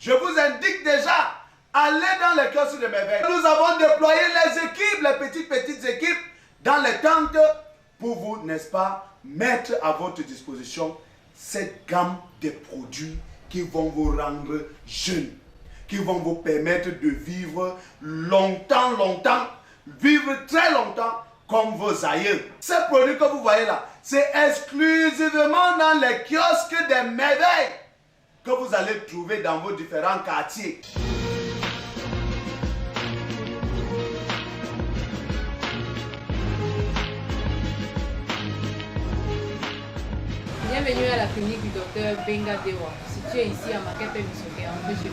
Je vous indique déjà, allez dans les kiosques de merveille. Nous avons déployé les équipes, les petites équipes, dans les tentes pour vous, n'est-ce pas, mettre à votre disposition cette gamme de produits qui vont vous rendre jeune, qui vont vous permettre de vivre longtemps, vivre très longtemps comme vos aïeux. Ces produits que vous voyez là, c'est exclusivement dans les kiosques des merveilles que vous allez trouver dans vos différents quartiers. Bienvenue à la clinique du docteur Benga Dewa, située ici à Makepe Misoke, en Péché.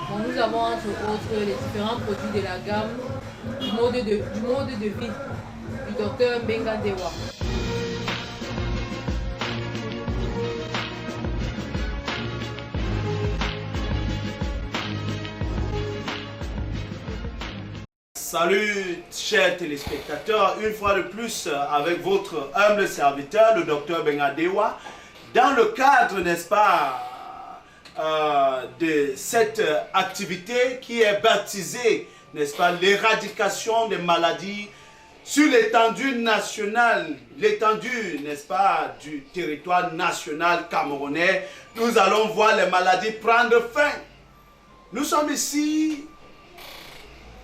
Bon, nous avons entre autres les différents produits de la gamme du mode de vie du docteur Benga Dewa. Salut chers téléspectateurs, une fois de plus avec votre humble serviteur, le docteur Benga Dewa, dans le cadre, n'est-ce pas, de cette activité qui est baptisée, n'est-ce pas, l'éradication des maladies sur l'étendue nationale, l'étendue, n'est-ce pas, du territoire national camerounais. Nous allons voir les maladies prendre fin. Nous sommes ici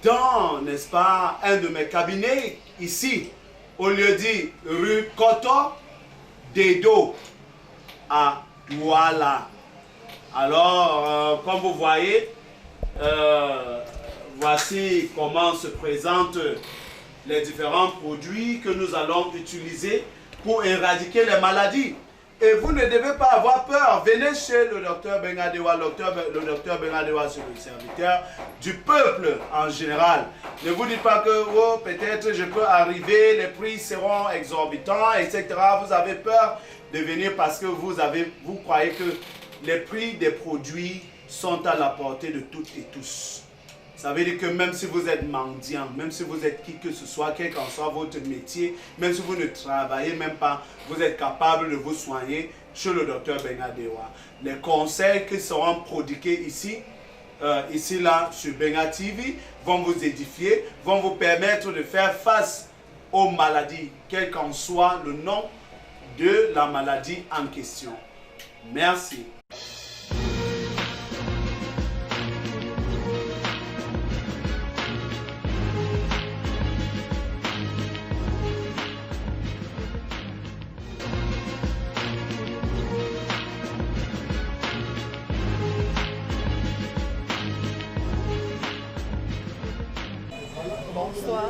dans, n'est-ce pas, un de mes cabinets, ici, au lieu-dit rue Koto Dedo, à Douala. Alors, comme vous voyez, voici comment se présentent les différents produits que nous allons utiliser pour éradiquer les maladies. Et vous ne devez pas avoir peur. Venez chez le docteur Benga Dewa. Le docteur Benga Dewa, c'est le serviteur du peuple en général. Ne vous dites pas que oh, peut-être je peux arriver, les prix seront exorbitants, etc. Vous avez peur de venir parce que vous croyez que les prix des produits sont à la portée de toutes et tous. Ça veut dire que même si vous êtes mendiant, même si vous êtes qui que ce soit, quel qu'en soit votre métier, même si vous ne travaillez même pas, vous êtes capable de vous soigner chez le docteur Benga Dewa. Les conseils qui seront prodigués ici, là, sur Benga TV, vont vous édifier, vont vous permettre de faire face aux maladies, quel qu'en soit le nom de la maladie en question. Merci. Bonsoir,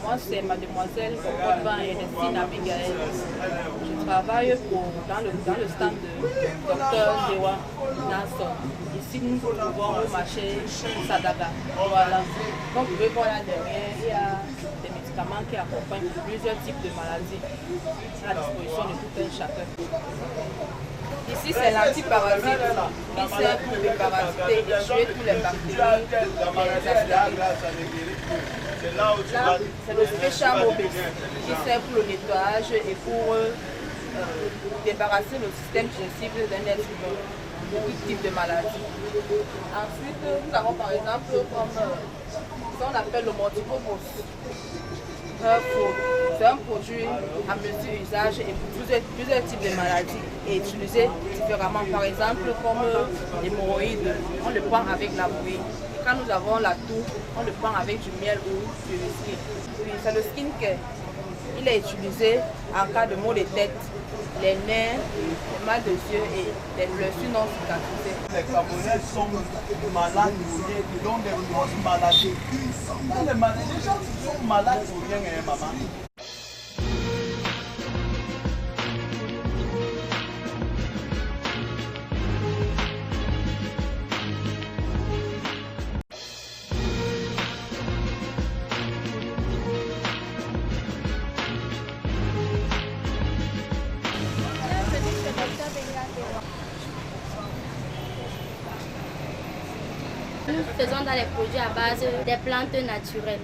moi c'est mademoiselle Cocotte Ernestine Abigail. Je travaille dans le stand de Dr Dewa Nasson. Ici nous trouvons au marché Sadaga. Voilà. Comme vous pouvez voir là derrière, il y a des médicaments qui accompagnent plusieurs types de maladies à la disposition de tout un chacun. Ici, c'est l'antiparasite qui sert pour déparasiter et tuer tous les bactéries, les acides. Là, c'est le Special Mobile qui sert pour le nettoyage et pour débarrasser le système digestif d'un être humain de tout type de maladie. Ensuite, nous avons par exemple comme ce qu'on appelle le Morticomos. C'est un produit à multi-usage et pour plusieurs types de maladies et utilisé différemment. Par exemple, comme l'hémorroïde, on le prend avec la bouillie. Quand nous avons la toux, on le prend avec du miel ou du whisky. Oui, c'est le skincare. Il est utilisé en cas de maux de tête, les nerfs, le mal de yeux et les blessures non cicatrisées. Les Camerounais sont malades pour rien, ils ont des grosses maladies. Les gens qui sont malades pour rien, hein, maman. Nous faisons dans les produits à base des plantes naturelles.